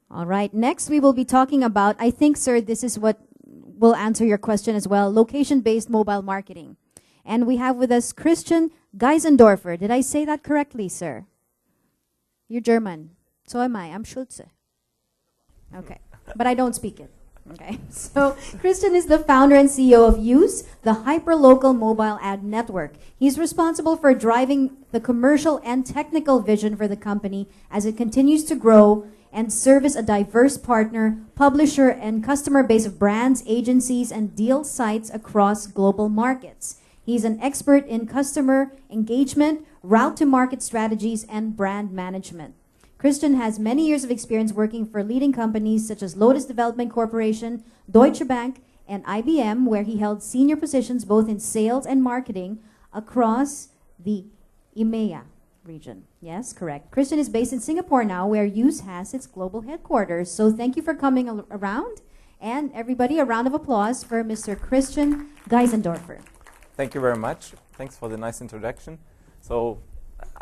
All right. Next, we will be talking about, I think, sir, this is what will answer your question as well, location-based mobile marketing. And we have with us Cristian Geissender. Did I say that correctly, sir? You're German. So am I. I'm Schulze. Okay. But I don't speak it. Okay. So Cristian is the founder and CEO of Yoose, the hyper-local mobile ad network. He's responsible for driving the commercial and technical vision for the company as it continues to grow and service a diverse partner, publisher, and customer base of brands, agencies, and deal sites across global markets. He's an expert in customer engagement, route-to-market strategies, and brand management. Cristian has many years of experience working for leading companies such as Lotus Development Corporation, Deutsche Bank, and IBM, where he held senior positions both in sales and marketing across the EMEA region. Yes, correct. Cristian is based in Singapore now, where Yoose has its global headquarters. So thank you for coming around. And everybody, a round of applause for Mr. Cristian Geissender. Thank you very much. Thanks for the nice introduction. So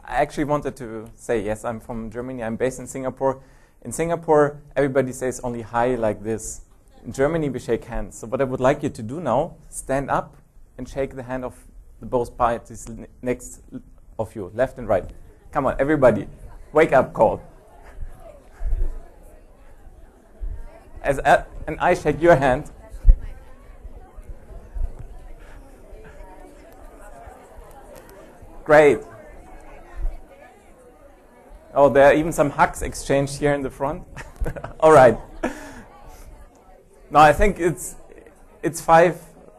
I actually wanted to say, yes, I'm from Germany. I'm based in Singapore. In Singapore, everybody says only hi like this. In Germany, we shake hands. So what I would like you to do now, stand up and shake the hand of the both parties next of you, left and right. Come on, everybody, wake up call. And I shake your hand. Great. Oh, there are even some hugs exchanged here in the front. All right. No, I think it's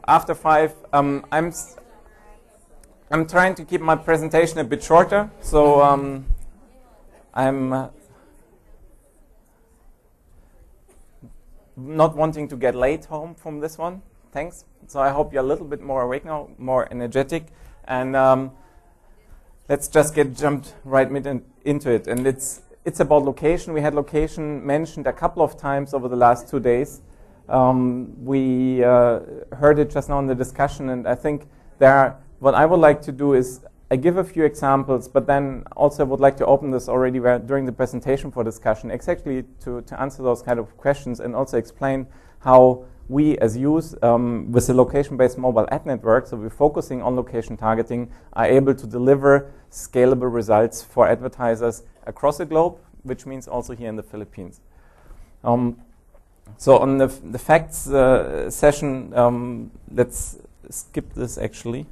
after 5. I'm trying to keep my presentation a bit shorter, so I'm not wanting to get late home from this one. Thanks. So I hope you're a little bit more awake now, more energetic, and let's just jumped right into it. And it's about location. We had location mentioned a couple of times over the last 2 days. We heard it just now in the discussion, and I think what I would like to do is I give a few examples, but then also I would like to open this already during the presentation for discussion, exactly to answer those kind of questions and also explain how we as Yoose, with the location-based mobile ad network, so we're focusing on location targeting, are able to deliver scalable results for advertisers across the globe, which means also here in the Philippines. So on the facts session, let's skip this actually.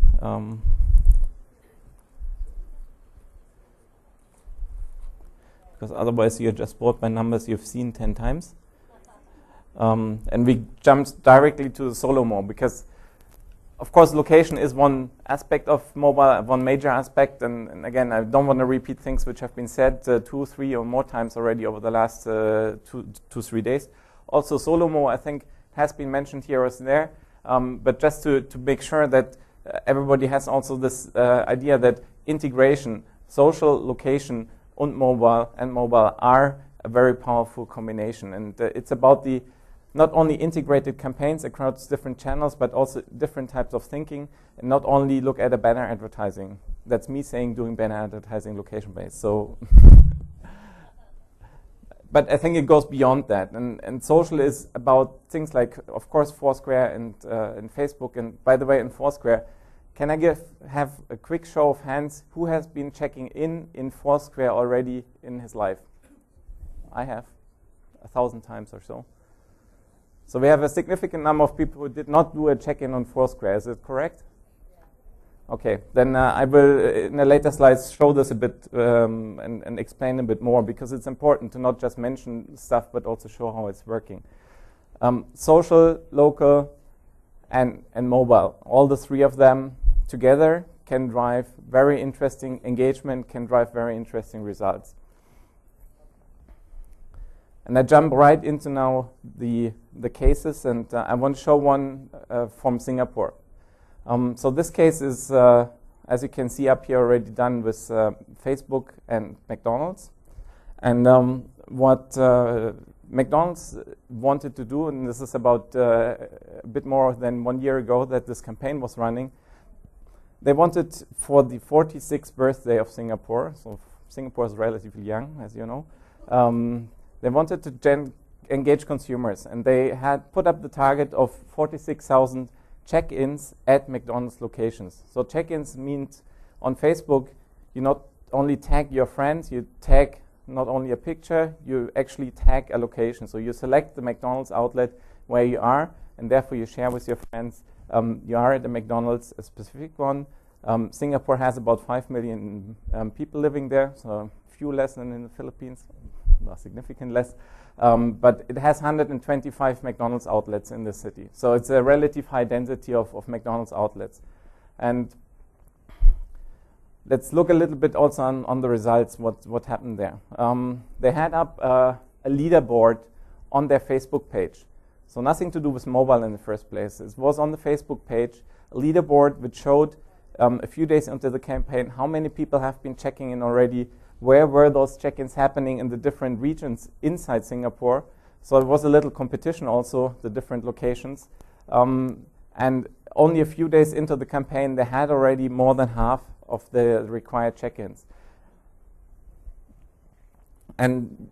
Because otherwise you're just bored by numbers you've seen 10 times. And we jumped directly to the solo mode because, of course, location is one aspect of mobile, one major aspect. And again, I don't want to repeat things which have been said 2, 3, or more times already over the last 2-3 days. Also, solo mode, I think, has been mentioned here or there. But just to make sure that everybody has also this idea that integration, social, location, and mobile are a very powerful combination. And it's about the not only integrated campaigns across different channels, but also different types of thinking, and not only look at a banner advertising. That's me saying doing banner advertising location-based. So, but I think it goes beyond that. And social is about things like, of course, Foursquare and Facebook. And by the way, in Foursquare, can I have a quick show of hands who has been checking in Foursquare already in his life? I have 1,000 times or so. So we have a significant number of people who did not do a check-in on Foursquare. Is it correct? Yeah. Okay, then I will, in the later slides, show this a bit and explain a bit more, because it's important to not just mention stuff, but also show how it's working. Social, local, and mobile. All the three of them together can drive very interesting engagement, can drive very interesting results. And I jump right into now the cases, and I want to show one from Singapore. So this case is, as you can see up here, already done with Facebook and McDonald's. And what McDonald's wanted to do, and this is about a bit more than 1 year ago that this campaign was running, they wanted for the 46th birthday of Singapore, so Singapore is relatively young, as you know, They wanted to engage consumers, and they had put up the target of 46,000 check-ins at McDonald's locations. So check-ins means on Facebook, you not only tag your friends, you tag not only a picture, you actually tag a location. So you select the McDonald's outlet where you are, and therefore you share with your friends, you are at a McDonald's, a specific one. Singapore has about 5 million people living there, so few less than in the Philippines, not significant less. But it has 125 McDonald's outlets in the city. So it's a relative high density of McDonald's outlets. And let's look a little bit also on the results, what happened there. They had up a leaderboard on their Facebook page. So nothing to do with mobile in the first place. It was on the Facebook page, a leaderboard which showed a few days into the campaign how many people have been checking in already, where were those check-ins happening in the different regions inside Singapore. So it was a little competition also, the different locations. And only a few days into the campaign, they had already more than half of the required check-ins. And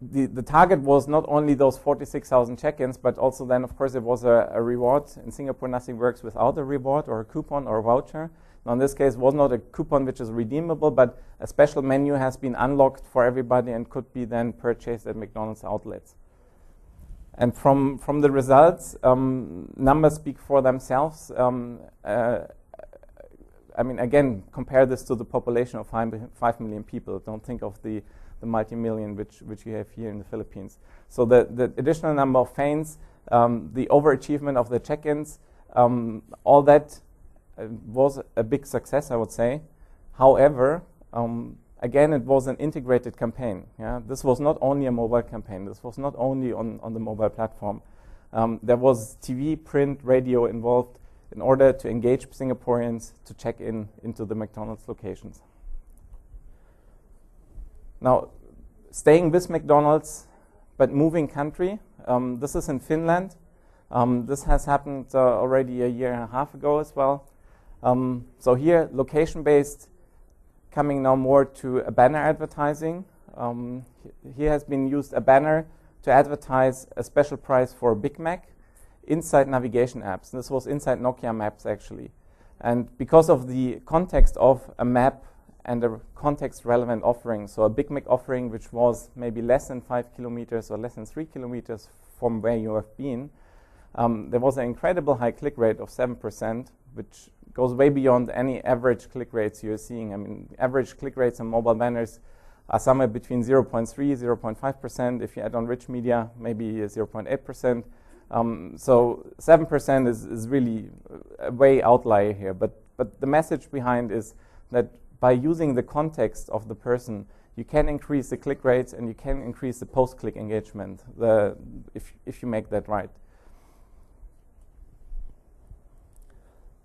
the target was not only those 46,000 check-ins, but also then, of course, it was a reward. In Singapore, nothing works without a reward or a coupon or a voucher. Now, in this case, it was not a coupon which is redeemable, but a special menu has been unlocked for everybody and could be then purchased at McDonald's outlets. And from the results, numbers speak for themselves. I mean, again, compare this to the population of 5 million people. Don't think of the multi-million which you have here in the Philippines. So the additional number of fans, the overachievement of the check-ins, all that was a big success, I would say. However, again, it was an integrated campaign. Yeah? This was not only a mobile campaign. This was not only on the mobile platform. There was TV, print, radio involved in order to engage Singaporeans to check into the McDonald's locations. Now, staying with McDonald's, but moving country. This is in Finland. This has happened already a year and a half ago as well. So here, location-based, coming now more to a banner advertising. Here has been used a banner to advertise a special price for Big Mac inside navigation apps. This was inside Nokia Maps, actually. And because of the context of a map and a context-relevant offering, so a Big Mac offering which was maybe less than 5 kilometers or less than 3 kilometers from where you have been, there was an incredible high click rate of 7%, which goes way beyond any average click rates you're seeing. I mean, average click rates on mobile banners are somewhere between 0.3, 0.5%. If you add on rich media, maybe 0.8%. So 7% is really a way outlier here. But the message behind is that by using the context of the person, you can increase the click rates and you can increase the post-click engagement if you make that right.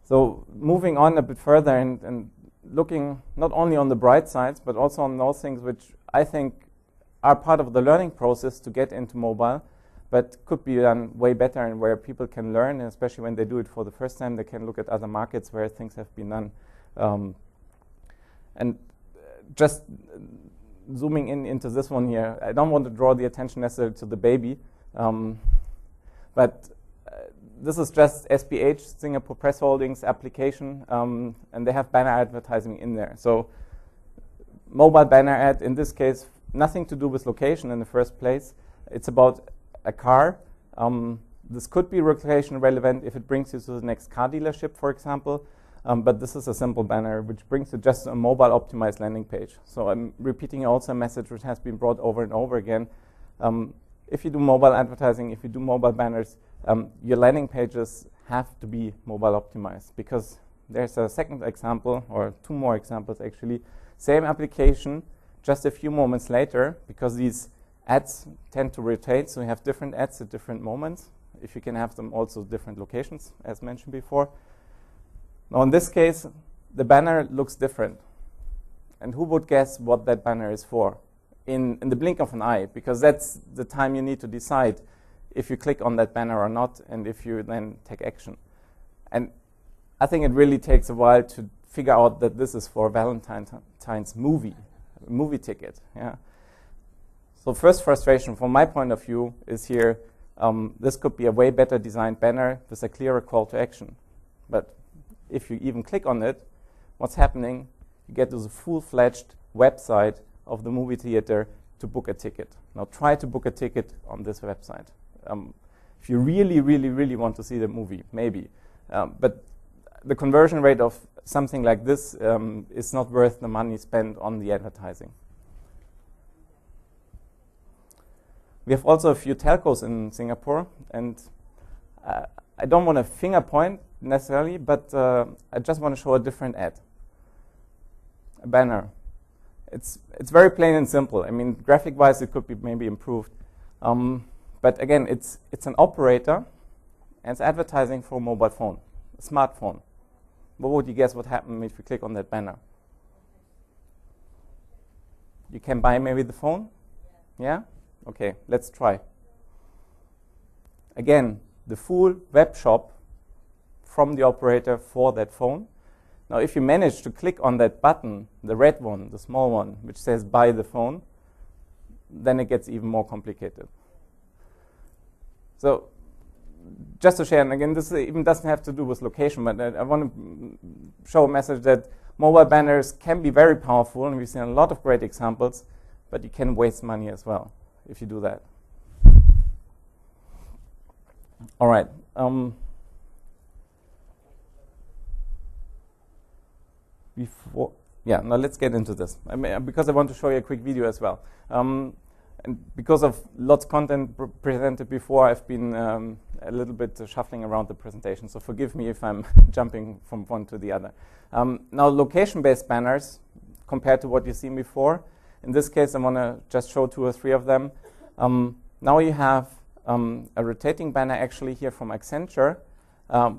So moving on a bit further and looking not only on the bright sides, but also on those things which I think are part of the learning process to get into mobile, but could be done way better and where people can learn, and especially when they do it for the first time, they can look at other markets where things have been done. And just zooming into this one here, I don't want to draw the attention necessarily to the baby, but this is just SPH, Singapore Press Holdings application, and they have banner advertising in there. So mobile banner ad, in this case, nothing to do with location in the first place. It's about a car. This could be location relevant if it brings you to the next car dealership, for example. But this is a simple banner which brings you just a mobile optimized landing page. So I'm repeating also a message which has been brought over and over again. If you do mobile advertising, if you do mobile banners, your landing pages have to be mobile optimized, because there's a second example, or two more examples actually. Same application, just a few moments later, because these ads tend to rotate, so you have different ads at different moments. If you can have them also different locations, as mentioned before. Now in this case, the banner looks different. And who would guess what that banner is for? In the blink of an eye, because that's the time you need to decide if you click on that banner or not, and if you then take action. And I think it really takes a while to figure out that this is for Valentine's movie ticket. Yeah. So first frustration from my point of view is here, this could be a way better designed banner with a clearer call to action. But if you even click on it, what's happening? You get to the full-fledged website of the movie theater to book a ticket. Now try to book a ticket on this website. If you really, really, really want to see the movie, maybe. But the conversion rate of something like this is not worth the money spent on the advertising. We have also a few telcos in Singapore, and I don't want to finger point necessarily, but I just want to show a different ad. A banner. It's very plain and simple. I mean, graphic-wise, it could be maybe improved. But again, it's an operator, and it's advertising for a mobile phone, a smartphone. What would you guess would happen if you click on that banner? You can buy maybe the phone? Yeah? Okay, let's try. Again, the full web shop from the operator for that phone. Now, if you manage to click on that button, the red one, the small one, which says buy the phone, then it gets even more complicated. So, just to share, and again, this even doesn't have to do with location, but I want to show a message that mobile banners can be very powerful, and we've seen a lot of great examples, but you can waste money as well if you do that. All right. Now let's get into this. I mean, because I want to show you a quick video as well. And because of lots of content presented before, I've been a little bit shuffling around the presentation, so forgive me if I'm jumping from one to the other. Now, location-based banners, compared to what you've seen before, in this case, I want to just show 2 or 3 of them. Now you have a rotating banner actually here from Accenture,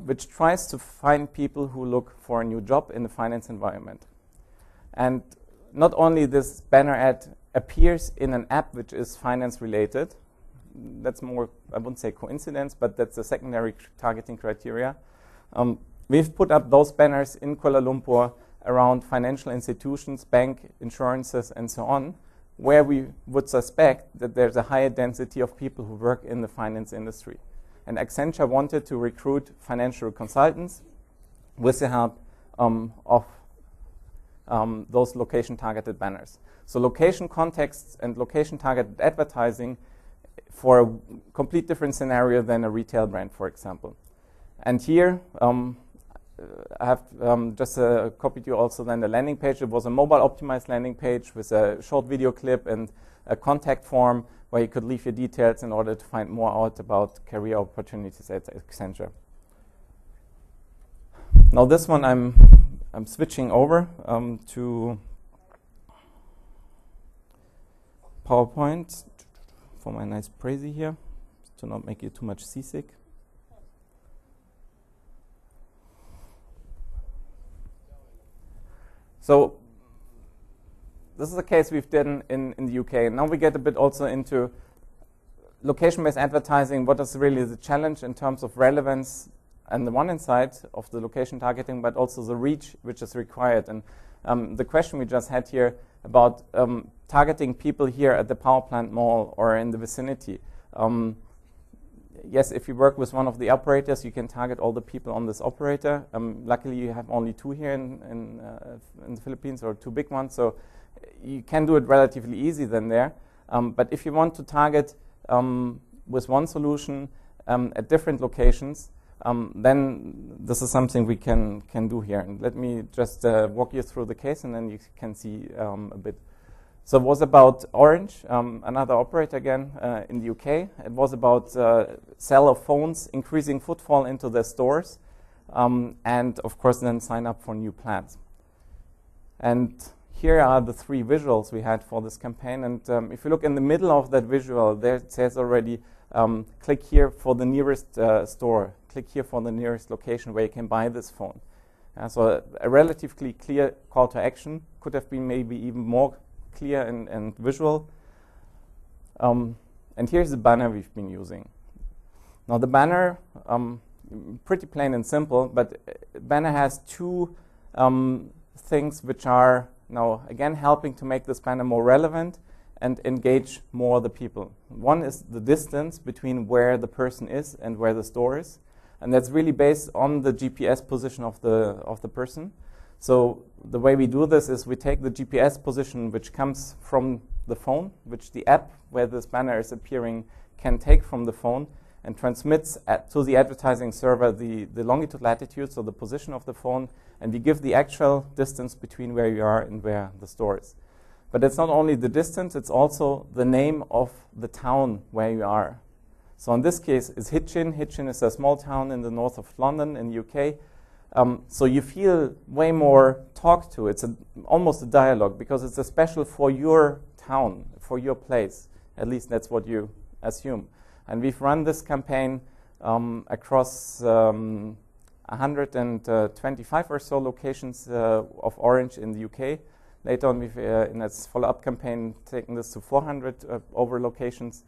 which tries to find people who look for a new job in the finance environment. And not only this banner ad appears in an app which is finance related, that's more, I wouldn't say coincidence, but that's a secondary targeting criteria. We've put up those banners in Kuala Lumpur around financial institutions, bank, insurances, and so on, where we would suspect that there's a higher density of people who work in the finance industry. And Accenture wanted to recruit financial consultants with the help of those location-targeted banners. So location contexts and location-targeted advertising for a complete different scenario than a retail brand, for example. And here, I have just copied you also then the landing page. It was a mobile-optimized landing page with a short video clip and a contact form where you could leave your details in order to find more out about career opportunities at Accenture. Now this one I'm switching over to PowerPoint for my nice Prezi here, to not make you too much seasick. So this is a case we've done in the UK. Now we get a bit also into location-based advertising. What is really the challenge in terms of relevance on the one hand side of the location targeting, but also the reach which is required. And the question we just had here about targeting people here at the power plant mall or in the vicinity. Yes, if you work with one of the operators, you can target all the people on this operator. Luckily, you have only 2 here in the Philippines, or 2 big ones, so you can do it relatively easy then there. But if you want to target with one solution at different locations, then this is something we can do here. And let me just walk you through the case, and then you can see a bit. So it was about Orange, another operator again in the UK. It was about sale of phones, increasing footfall into their stores, and of course then sign up for new plans. And here are the 3 visuals we had for this campaign. And if you look in the middle of that visual, there it says already, click here for the nearest store. Click here for the nearest location where you can buy this phone. So a relatively clear call to action. Could have been maybe even more clear and visual. And here's the banner we've been using. Now the banner, pretty plain and simple, but banner has 2 things which are now again helping to make this banner more relevant and engage more the people. One is the distance between where the person is and where the store is, and that's really based on the GPS position of the person. So the way we do this is we take the GPS position which comes from the phone, which the app where this banner is appearing can take from the phone, and transmits to the advertising server the longitude, latitude, so the position of the phone, and we give the actual distance between where you are and where the store is. But it's not only the distance, it's also the name of the town where you are. So in this case, it's Hitchin. Hitchin is a small town in the north of London in the UK. So you feel way more talked to. It's almost a dialogue because it's a special for your town, for your place. At least that's what you assume. And we've run this campaign across 125 or so locations of Orange in the UK. Later on, we've, in a follow-up campaign, taken this to 400 over locations.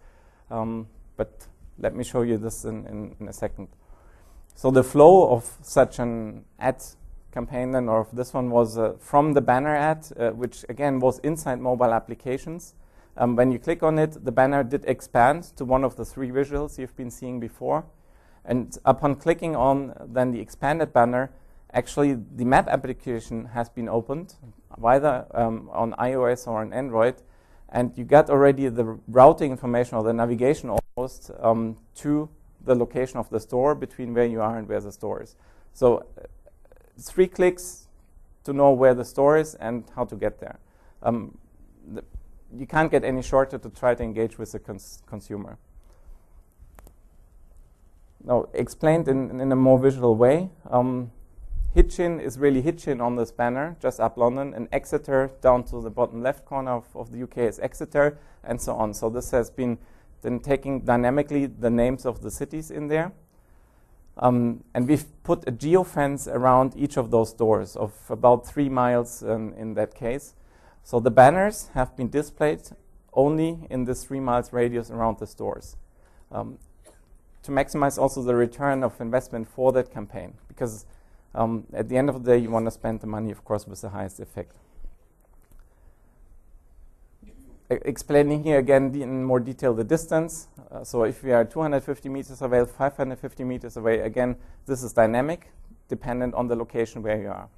But let me show you this in a second. So the flow of such an ad campaign then, or this one was from the banner ad, which again was inside mobile applications. When you click on it, the banner did expand to one of the three visuals you've been seeing before. And upon clicking on then the expanded banner, actually the map application has been opened, either on iOS or on Android. And you got already the routing information or the navigation almost to the location of the store between where you are and where the store is. So 3 clicks to know where the store is and how to get there. You can't get any shorter to try to engage with the consumer. Now, explained in a more visual way, Hitchin is really Hitchin on this banner, just up London, and Exeter down to the bottom left corner of the UK is Exeter, and so on. So this has been then taking dynamically the names of the cities in there. And we've put a geofence around each of those stores of about 3 miles in that case. So the banners have been displayed only in this 3 miles radius around the stores. To maximize also the return of investment for that campaign, because at the end of the day, you want to spend the money, of course, with the highest effect. Explaining here again in more detail the distance. So if we are 250 meters away, 550 meters away, again, this is dynamic, dependent on the location where you are.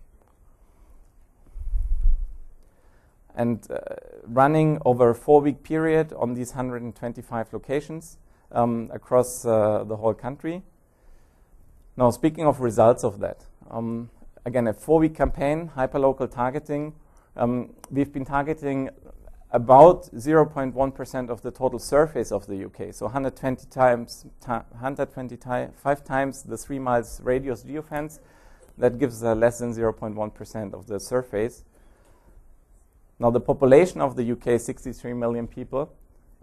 And running over a 4-week period on these 125 locations across the whole country. Now, speaking of results of that, again, a 4-week campaign, hyperlocal targeting. We've been targeting about 0.1% of the total surface of the UK, so 125 times the 3 miles radius geofence. That gives less than 0.1% of the surface. Now, the population of the UK is 63 million people,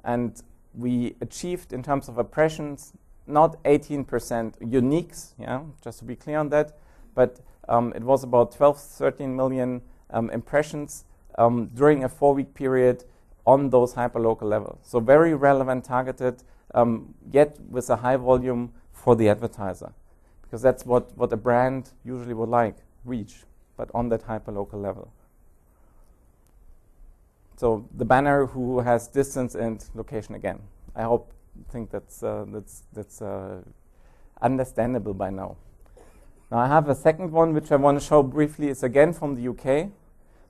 and we achieved, in terms of impressions, not 18% uniques, yeah, just to be clear on that, but it was about 12, 13 million impressions during a 4-week period on those hyperlocal levels. So very relevant, targeted, yet with a high volume for the advertiser, because that's what a brand usually would like, reach, but on that hyperlocal level. So the banner who has distance and location again. I think that's understandable by now. Now I have a second one which I want to show briefly. It's again from the UK,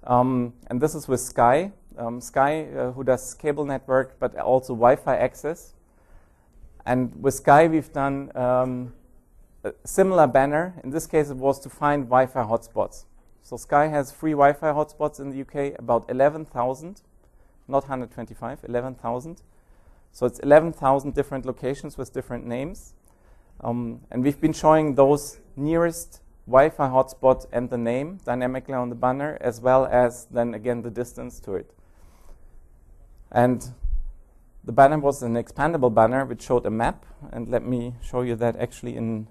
and this is with Sky. Sky, who does cable network, but also Wi-Fi access. And with Sky, we've done a similar banner. In this case, it was to find Wi-Fi hotspots. So Sky has free Wi-Fi hotspots in the UK, about 11,000, not 125, 11,000. So it's 11,000 different locations with different names. And we've been showing those nearest Wi-Fi hotspots and the name dynamically on the banner, as well as then again the distance to it. And the banner was an expandable banner which showed a map. And let me show you that actually in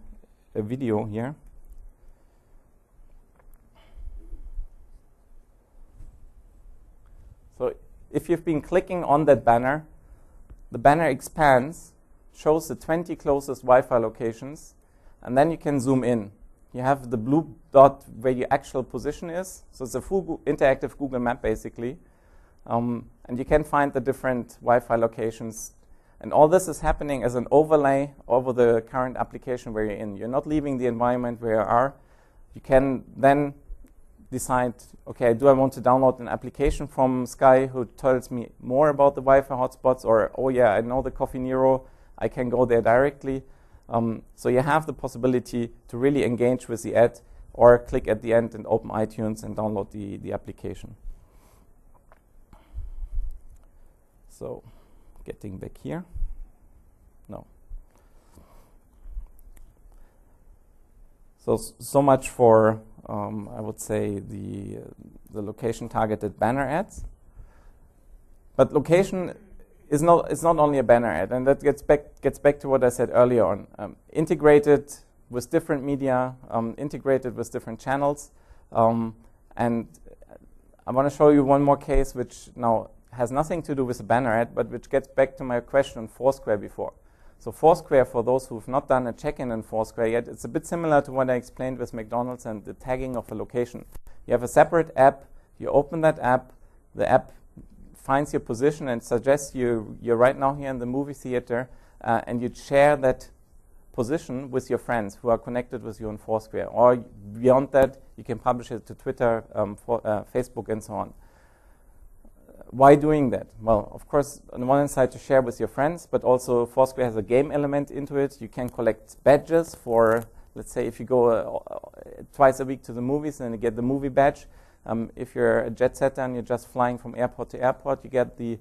a video here. So if you've been clicking on that banner, the banner expands, shows the 20 closest Wi-Fi locations, and then you can zoom in. You have the blue dot where your actual position is. So it's a full interactive Google map, basically. And you can find the different Wi-Fi locations. And all this is happening as an overlay over the current application where you're in. You're not leaving the environment where you are. You can then decide, okay, do I want to download an application from Sky who tells me more about the Wi-Fi hotspots, or, oh yeah, I know the Coffee Nero, I can go there directly. So you have the possibility to really engage with the ad, or click at the end and open iTunes and download the application. So getting back here. No. So much for, I would say, the location-targeted banner ads. But location is not only a banner ad, and that gets back to what I said earlier on. Integrated with different media, integrated with different channels. And I want to show you one more case which now has nothing to do with a banner ad, but which gets back to my question on Foursquare before. So Foursquare, for those who've not done a check-in in Foursquare yet, it's a bit similar to what I explained with McDonald's and the tagging of a location. You have a separate app, you open that app, the app finds your position and suggests you're right now here in the movie theater, and you share that position with your friends who are connected with you on Foursquare. Or beyond that, you can publish it to Twitter, Facebook, and so on. Why doing that? Well, of course, on the one hand side to share with your friends, but also Foursquare has a game element into it. You can collect badges for, let's say, if you go twice a week to the movies, then you get the movie badge. If you're a jet setter and you're just flying from airport to airport, you get the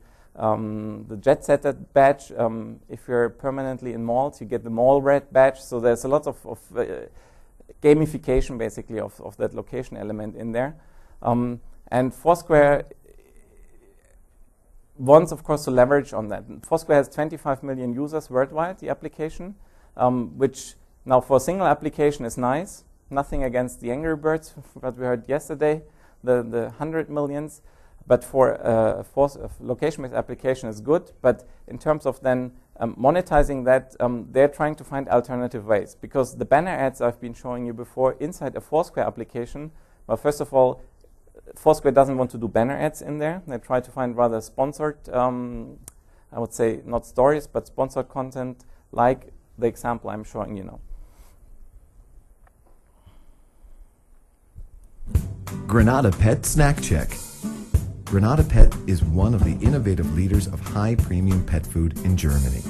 jet setter badge. If you're permanently in malls, you get the mall red badge. So there's a lot of gamification, basically, of that location element in there. And Foursquare wants, of course, to leverage on that. Foursquare has 25 million users worldwide, the application, which now for a single application is nice. Nothing against the Angry Birds, what we heard yesterday, the 100 millions. But for a location-based application is good. But in terms of then monetizing that, they're trying to find alternative ways. Because the banner ads I've been showing you before inside a Foursquare application, well, first of all, Foursquare doesn't want to do banner ads in there. They try to find rather sponsored, I would say not stories, but sponsored content like the example I'm showing you now. Granada Pet Snack Check. Granada Pet is one of the innovative leaders of high premium pet food in Germany.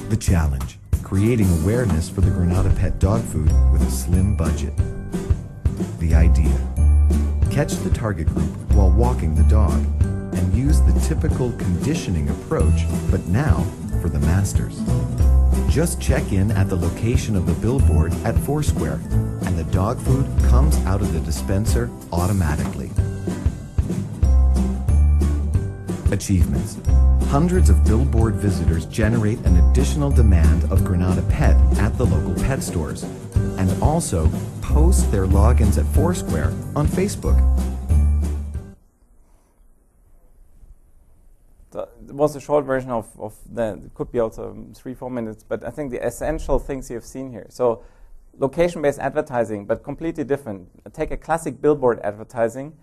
The challenge, creating awareness for the Granada Pet dog food with a slim budget. The idea, catch the target group while walking the dog and use the typical conditioning approach, but now for the masters. Just check in at the location of the billboard at Foursquare and the dog food comes out of the dispenser automatically. Achievements. Hundreds of billboard visitors generate an additional demand of Granada Pet at the local pet stores and also post their logins at Foursquare on Facebook. It was a short version of the, it could be also 3-4 minutes, but I think the essential things you've seen here. So location-based advertising, but completely different. Take a classic billboard advertising.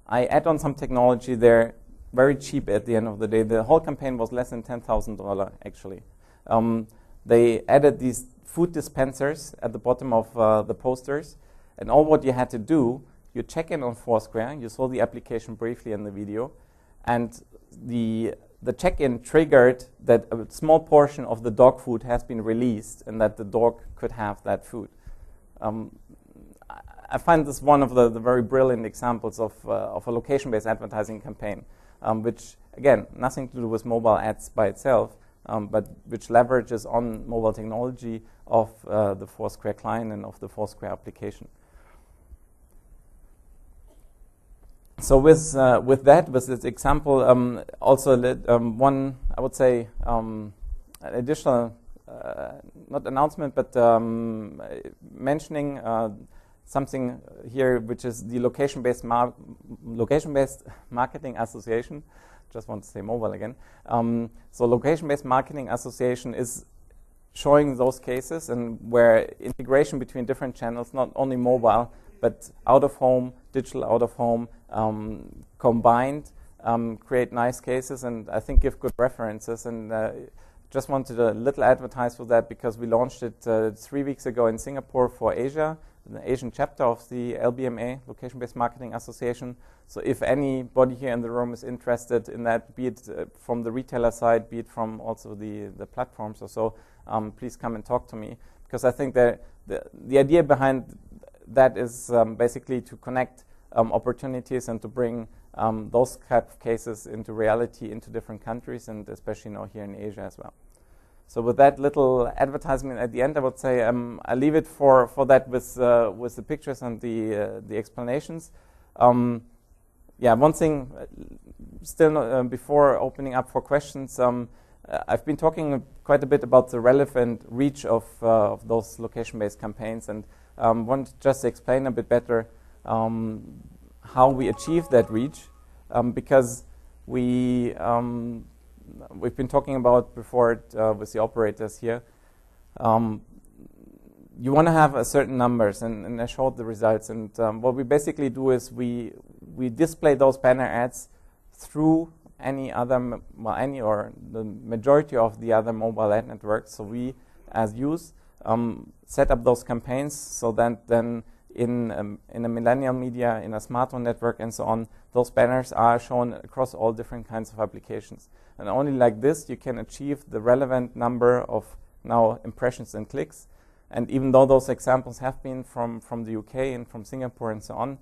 I add on some technology there, very cheap at the end of the day. The whole campaign was less than $10,000 actually. They added these food dispensers at the bottom of the posters, and all what you had to do, you check in on Foursquare, you saw the application briefly in the video, and the check-in triggered that a small portion of the dog food has been released and that the dog could have that food. I find this one of the very brilliant examples of a location-based advertising campaign, which, again, nothing to do with mobile ads by itself, but which leverages on mobile technology of the Foursquare client and of the Foursquare application. So with this example, also one, I would say, additional, not announcement, but mentioning something here, which is the location-based marketing association. Just want to say mobile again. So location-based marketing association is showing those cases and where integration between different channels, not only mobile, but out of home, digital out of home, combined, create nice cases and I think give good references. And just wanted a little advertise for that because we launched it 3 weeks ago in Singapore for Asia, the Asian chapter of the LBMA, Location-Based Marketing Association. So if anybody here in the room is interested in that, be it from the retailer side, be it from also the platforms or so, please come and talk to me. Because I think that the idea behind that is basically to connect opportunities and to bring those type of cases into reality into different countries and especially now here in Asia as well. So with that little advertisement at the end, I would say I leave it for that with the pictures and the explanations. Yeah, one thing still before opening up for questions, I've been talking quite a bit about the relevant reach of those location-based campaigns, and want just to explain a bit better how we achieve that reach, because we've been talking about before with the operators here. You want to have a certain numbers, and I showed the results. And what we basically do is we display those banner ads through any other, any or the majority of the other mobile ad networks. So we, as Yoose, set up those campaigns so that then in a millennial media, in a smartphone network, and so on, those banners are shown across all different kinds of applications. And only like this you can achieve the relevant number of now impressions and clicks. And even though those examples have been from the UK and from Singapore and so on,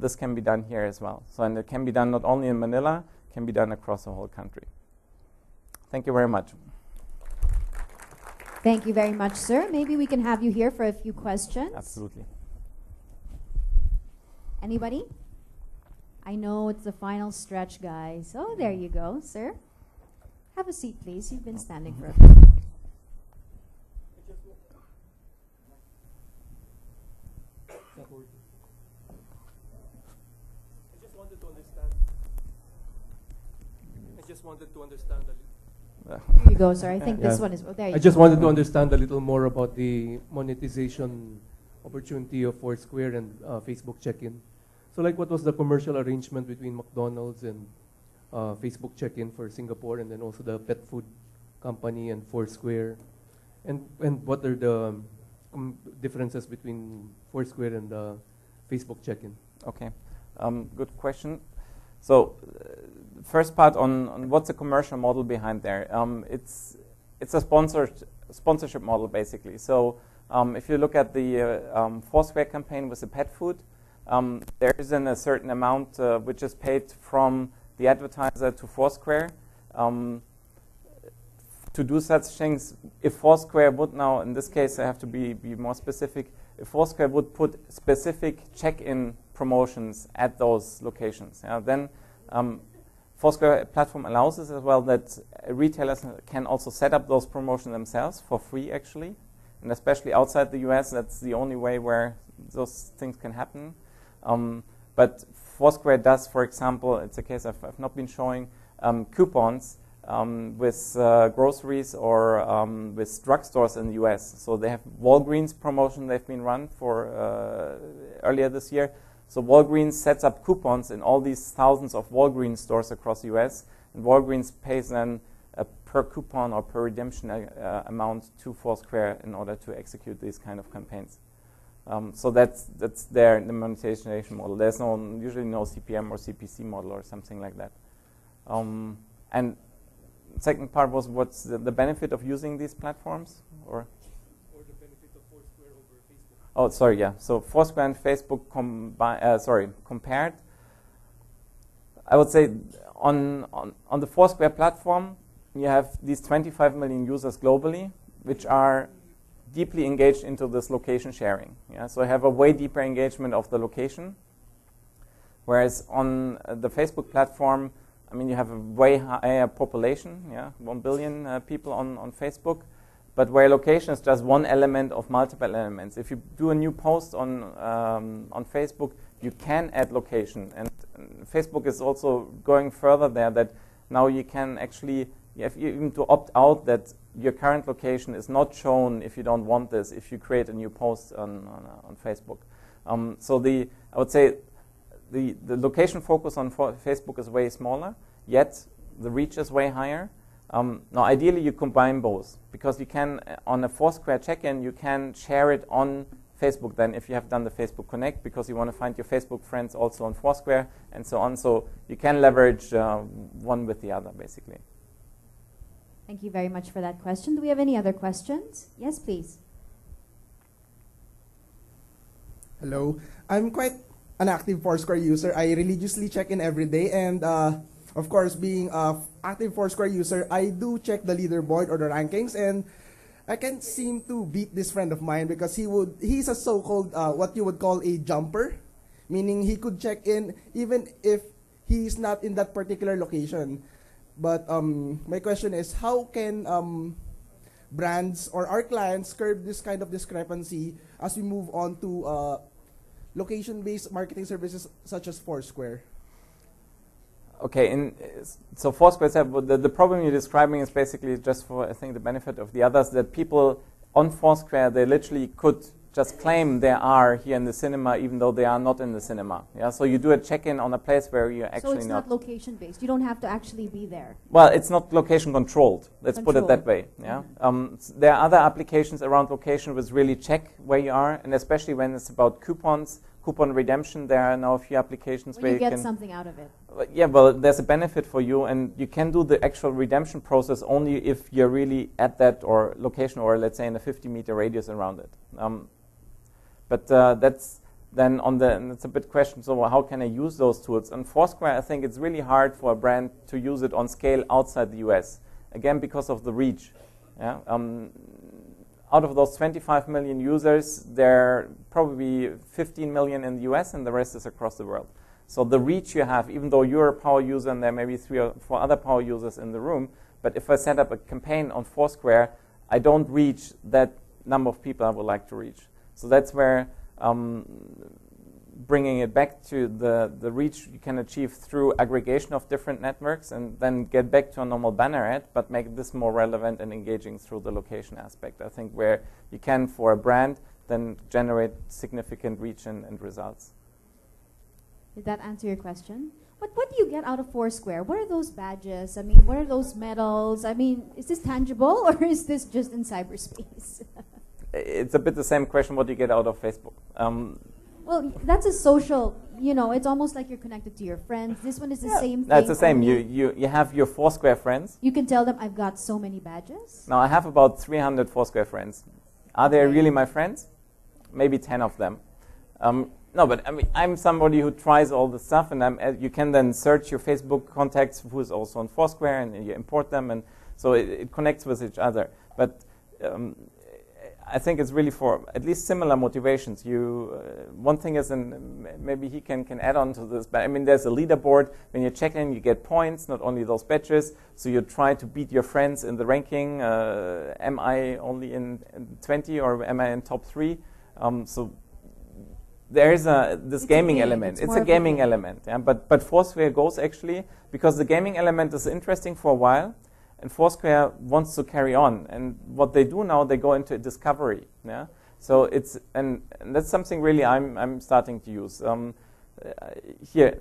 this can be done here as well. So, and it can be done not only in Manila, it can be done across the whole country. Thank you very much. Thank you very much, sir. Maybe we can have you here for a few questions. Absolutely. Anybody? I know it's the final stretch, guys. Oh, there you go, sir. Have a seat, please. You've been standing for a bit. I just wanted to understand a little. Here you go, sir. I think this one is. Oh, there you go. I just wanted to understand a little more about the monetization opportunity of Foursquare and Facebook check-in. So, like, what was the commercial arrangement between McDonald's and Facebook check-in for Singapore, and then also the pet food company and Foursquare, and what are the differences between Foursquare and Facebook check-in? Okay, good question. So, first part on what's the commercial model behind there? It's a sponsorship model basically. So, if you look at the Foursquare campaign with the pet food, there is a certain amount which is paid from the advertiser to Foursquare to do such things. If Foursquare would now, in this case I have to be more specific, if Foursquare would put specific check-in promotions at those locations, then Foursquare platform allows us as well that retailers can also set up those promotions themselves for free actually, and especially outside the US, that's the only way where those things can happen. But Foursquare does, for example, it's a case I've not been showing, coupons with groceries or with drugstores in the US. So they have Walgreens promotion they've been run for earlier this year. So Walgreens sets up coupons in all these thousands of Walgreens stores across the US, and Walgreens pays then a per coupon or per redemption amount to Foursquare in order to execute these kind of campaigns. So that's the monetization model. There's usually no CPM or CPC model or something like that. And second part was what's the benefit of using these platforms, or the benefit of Foursquare over Facebook. Oh, sorry, yeah. So Foursquare and Facebook compared. I would say on the Foursquare platform, you have these 25 million users globally, which are deeply engaged into this location sharing. Yeah, so I have a way deeper engagement of the location. Whereas on the Facebook platform, I mean, you have a way higher population, 1 billion people on Facebook, but where location is just one element of multiple elements. If you do a new post on Facebook, you can add location, and Facebook is also going further there. That now you can actually, you have even to opt out that your current location is not shown if you don't want this, if you create a new post on Facebook. So I would say the location focus on Facebook is way smaller, yet the reach is way higher. Now, ideally, you combine both, because you can, on a Foursquare check-in, you can share it on Facebook then if you have done the Facebook Connect, because you want to find your Facebook friends also on Foursquare and so on. So you can leverage one with the other, basically. Thank you very much for that question. Do we have any other questions? Yes, please. Hello. I'm quite an active Foursquare user. I religiously check in every day, and of course, being an active Foursquare user, I do check the leaderboard or the rankings, and I can't seem to beat this friend of mine because he's a so-called what you would call a jumper, meaning he could check in even if he's not in that particular location. But my question is, how can brands or our clients curb this kind of discrepancy as we move on to location-based marketing services such as Foursquare? Okay, so Foursquare, the problem you're describing is basically just for, I think, the benefit of the others, that people on Foursquare, they literally could just claim they are here in the cinema even though they are not in the cinema. Yeah, so you do a check-in on a place where you're actually not. So it's not location-based. You don't have to actually be there. Well, it's not location controlled. Let's put it that way. Yeah. There are other applications around location which really check where you are, and especially when it's about coupons, coupon redemption, there are now a few applications where you can get something out of it. Yeah, well, there's a benefit for you, and you can do the actual redemption process only if you're really at that or location, or let's say in a 50-meter radius around it. But that's then and it's a bit question, so how can I use those tools? On Foursquare, I think it's really hard for a brand to use it on scale outside the US. Again, because of the reach. Yeah? Out of those 25 million users, there are probably 15 million in the US, and the rest is across the world. So the reach you have, even though you're a power user and there may be 3 or 4 other power users in the room, but if I set up a campaign on Foursquare, I don't reach that number of people I would like to reach. So that's where bringing it back to the reach you can achieve through aggregation of different networks, and then get back to a normal banner ad, but make this more relevant and engaging through the location aspect. I think where you can, for a brand, then generate significant reach and results. Did that answer your question? What do you get out of Foursquare? What are those badges? I mean, what are those medals? I mean, is this tangible or is this just in cyberspace? It's a bit the same question what you get out of Facebook. Well, that's a social, it's almost like you're connected to your friends. This one is the same thing. That's the same. You have your Foursquare friends. You can tell them, I've got so many badges. Now, I have about 300 Foursquare friends. Are they really my friends? Maybe 10 of them. No, but I mean, I'm somebody who tries all the stuff, and you can then search your Facebook contacts who's also on Foursquare, and you import them, and so it connects with each other. But I think it's really for at least similar motivations. One thing is, and maybe he can add on to this, but I mean, there's a leaderboard. When you check in, you get points, not only those badges. So you try to beat your friends in the ranking. Am I only in 20 or am I in top 3? So there is this gaming element. It's a gaming element. Yeah? But Foursquare goes actually, because the gaming element is interesting for a while, and Foursquare wants to carry on. And what they do now, they go into discovery. Yeah. So it's and that's something really I'm starting to use. Here,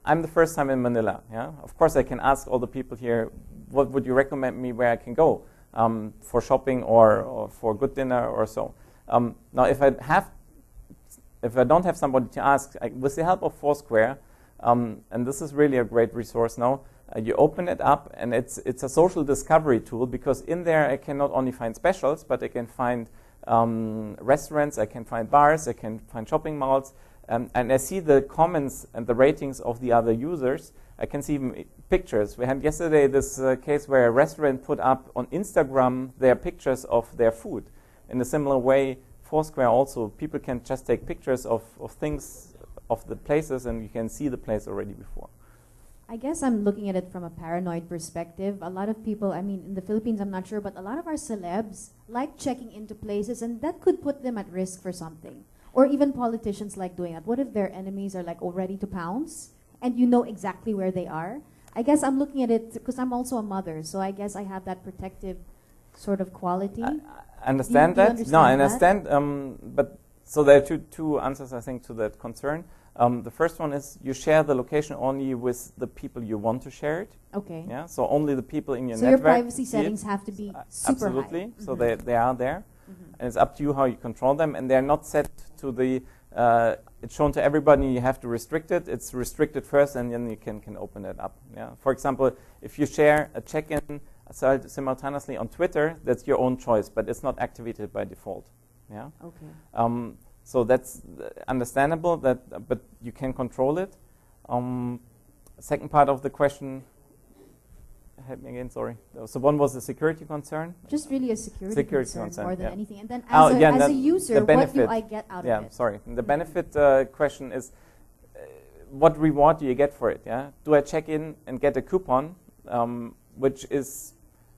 I'm the first time in Manila. Yeah. Of course, I can ask all the people here, what would you recommend me where I can go for shopping or for a good dinner or so. Now, if I don't have somebody to ask, with the help of Foursquare, and this is really a great resource now. You open it up, and it's a social discovery tool, because in there I can not only find specials, but I can find restaurants, I can find bars, I can find shopping malls, and I see the comments and the ratings of the other users. I can see even pictures. We had yesterday this case where a restaurant put up on Instagram their pictures of their food. In a similar way, Foursquare also, people can just take pictures of things, of the places, and you can see the place already before. I guess I'm looking at it from a paranoid perspective. A lot of people, I mean, in the Philippines, I'm not sure, but a lot of our celebs like checking into places, and that could put them at risk for something. Or even politicians like doing that. What if their enemies are like all ready to pounce, and you know exactly where they are? I guess I'm looking at it because I'm also a mother, so I guess I have that protective sort of quality. I understand that. Understand no, I understand. But so there are two answers, I think, to that concern. The first one is you share the location only with the people you want to share it. Okay. Yeah, so only the people in your So network. your privacy see it. settings have to be super Absolutely. high. So they are there. And it's up to you how you control them. And they're not set to the, it's shown to everybody, you have to restrict it. It's restricted first, and then you can open it up. Yeah. For example, if you share a check-in simultaneously on Twitter, that's your own choice, but it's not activated by default. Yeah. Okay. So that's understandable, but you can control it. Second part of the question, help me again, sorry. So one was the security concern. Just really a security concern more than anything. And then as a user, what do I get out of it? Yeah, sorry. The benefit question is, what reward do you get for it? Yeah. Do I check in and get a coupon, which is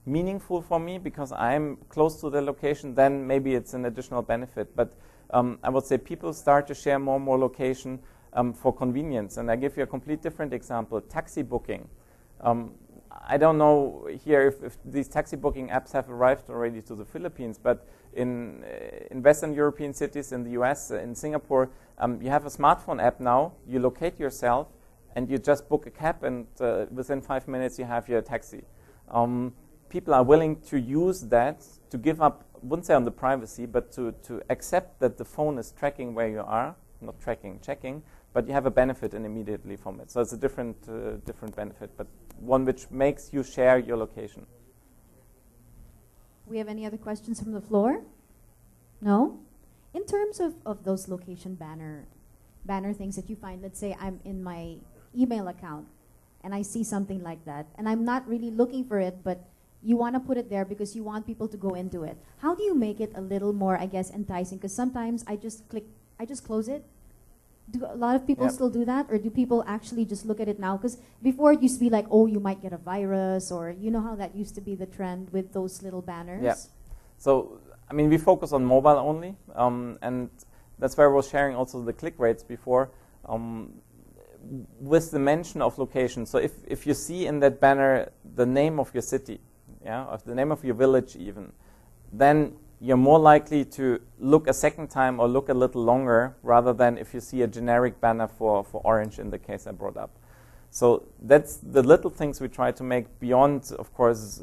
meaningful for me because I'm close to the location? Then maybe it's an additional benefit. But I would say people start to share more and more location for convenience. And I give you a complete different example: taxi booking. I don't know here if these taxi booking apps have arrived already to the Philippines, but in Western European cities, in the US, in Singapore, you have a smartphone app now. You locate yourself, and you just book a cab, and within 5 minutes you have your taxi. People are willing to use that to give up, wouldn't say on the privacy, but to accept that the phone is tracking where you are, not tracking, checking, but you have a benefit immediately from it. So it's a different benefit, but one which makes you share your location. We have any other questions from the floor? No? In terms of those location banner things that you find, let's say I'm in my email account and I see something like that, and I'm not really looking for it, but you want to put it there because you want people to go into it. How do you make it a little more, I guess, enticing? Because sometimes I just close it. Do a lot of people still do that, or do people actually just look at it now? Because before it used to be like, oh, you might get a virus, or you know how that used to be the trend with those little banners? Yeah. So, I mean, we focus on mobile only, and that's where I was sharing also the click rates before, with the mention of location. So if you see in that banner the name of your city, of the name of your village even, then you're more likely to look a second time or look a little longer rather than if you see a generic banner for orange in the case I brought up. So that's the little things we try to make beyond, of course,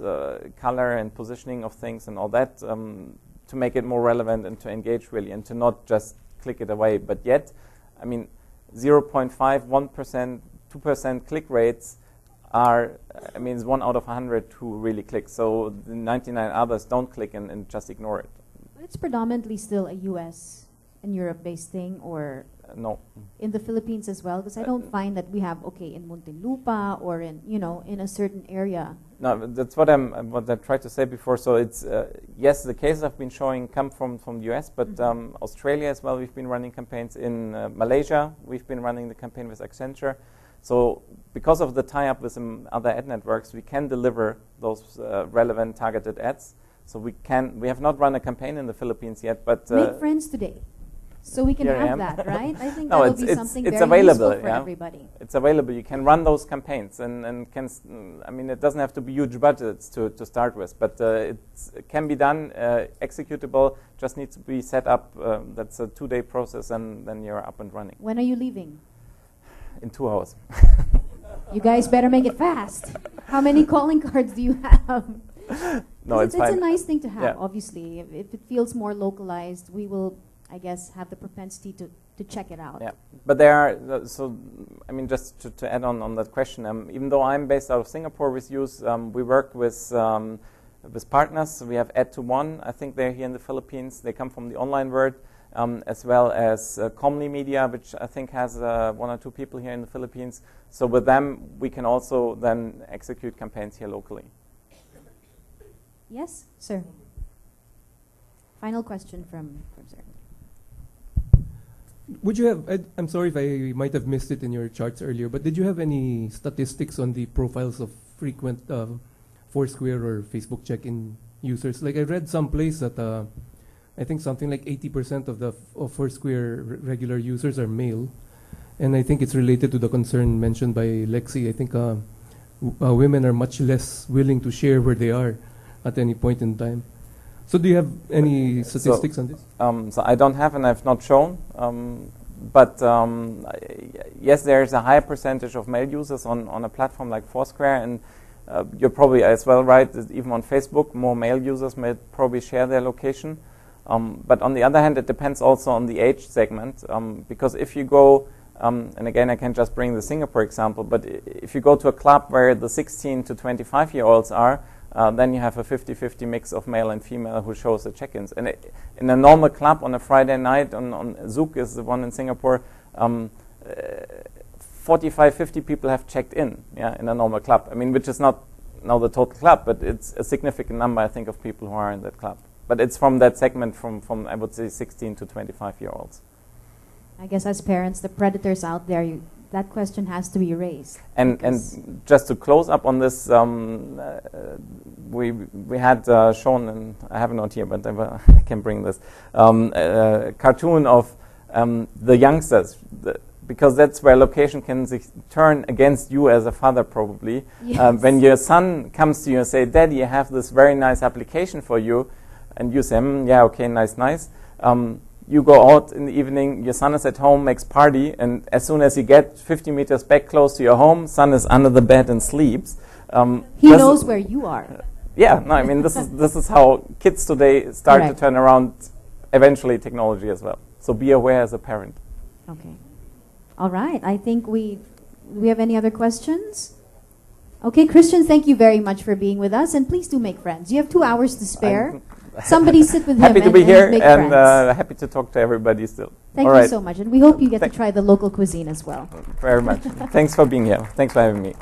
color and positioning of things and all that, to make it more relevant and to engage really and to not just click it away. But yet, I mean, 0.5, 1%, 2% click rates are, I mean, it's 1 out of 100 who really click. So the 99 others don't click and just ignore it. But it's predominantly still a US and Europe-based thing, or no. In the Philippines as well? Because I don't find that we have, in Muntinlupa or in, in a certain area. No, that's what I tried to say before. So it's, yes, the cases I've been showing come from the US, but Australia as well, we've been running campaigns. In Malaysia, we've been running the campaign with Geissender. So because of the tie-up with some other ad networks, we can deliver those relevant targeted ads. So we have not run a campaign in the Philippines yet, but make friends today, so we can have that, right? I think that will be something very available, useful for everybody. It's available. You can run those campaigns, and can. I mean, it doesn't have to be huge budgets to start with, but it can be done, executable. Just needs to be set up. That's a 2-day process, and then you're up and running. When are you leaving? In 2 hours. You guys better make it fast. How many calling cards do you have? No, it's fine. It's a nice thing to have, Yeah. obviously. If it feels more localized, we will, I guess, have the propensity to check it out. Yeah, but there are, so, I mean, just to add on that question, even though I'm based out of Singapore with Yoose, we work with partners. We have Add2One, I think they're here in the Philippines. They come from the online world. As well as Comly Media, which I think has 1 or 2 people here in the Philippines. So with them, we can also then execute campaigns here locally. Yes, sir. Final question from sir. Would you have, I'm sorry if I might have missed it in your charts earlier, but did you have any statistics on the profiles of frequent Foursquare or Facebook check-in users? Like I read someplace that I think something like 80% of Foursquare regular users are male, and I think it's related to the concern mentioned by Lexi. I think women are much less willing to share where they are at any point in time. So do you have any statistics on this? So I don't have, and I've not shown. but yes, there's a high percentage of male users on a platform like Foursquare, and you're probably as well right that even on Facebook, more male users may probably share their location. But on the other hand, it depends also on the age segment, because if you go, and again, I can just bring the Singapore example, but if you go to a club where the 16 to 25-year-olds are, then you have a 50-50 mix of male and female who shows the check-ins. And in a normal club on a Friday night, on Zouk is the one in Singapore, 45, 50 people have checked in, in a normal club. I mean, which is not now the total club, but it's a significant number, I think, of people who are in that club. But it's from that segment from I would say 16 to 25-year-olds. I guess as parents, the predators out there, that question has to be raised. And just to close up on this, we had shown, and I have it not here, but I can bring this, a cartoon of the youngsters, because that's where location can turn against you as a father probably. Yes. When your son comes to you and say, Daddy, I have this very nice application for you, and you say, yeah, okay, nice. You go out in the evening, your son is at home, makes party, and as soon as you get 50 meters back close to your home, son is under the bed and sleeps. He knows where you are. Yeah, no, I mean, this is how kids today start to turn around, eventually technology as well. So be aware as a parent. Okay. All right. I think we have any other questions? Okay, Cristian, thank you very much for being with us, and please do make friends. You have 2 hours to spare. Somebody sit with him happy to be here and friends. happy to talk to everybody still. Thank you so much, and we hope you get to try the local cuisine as well. Very much. Thanks for being here. Thanks for having me.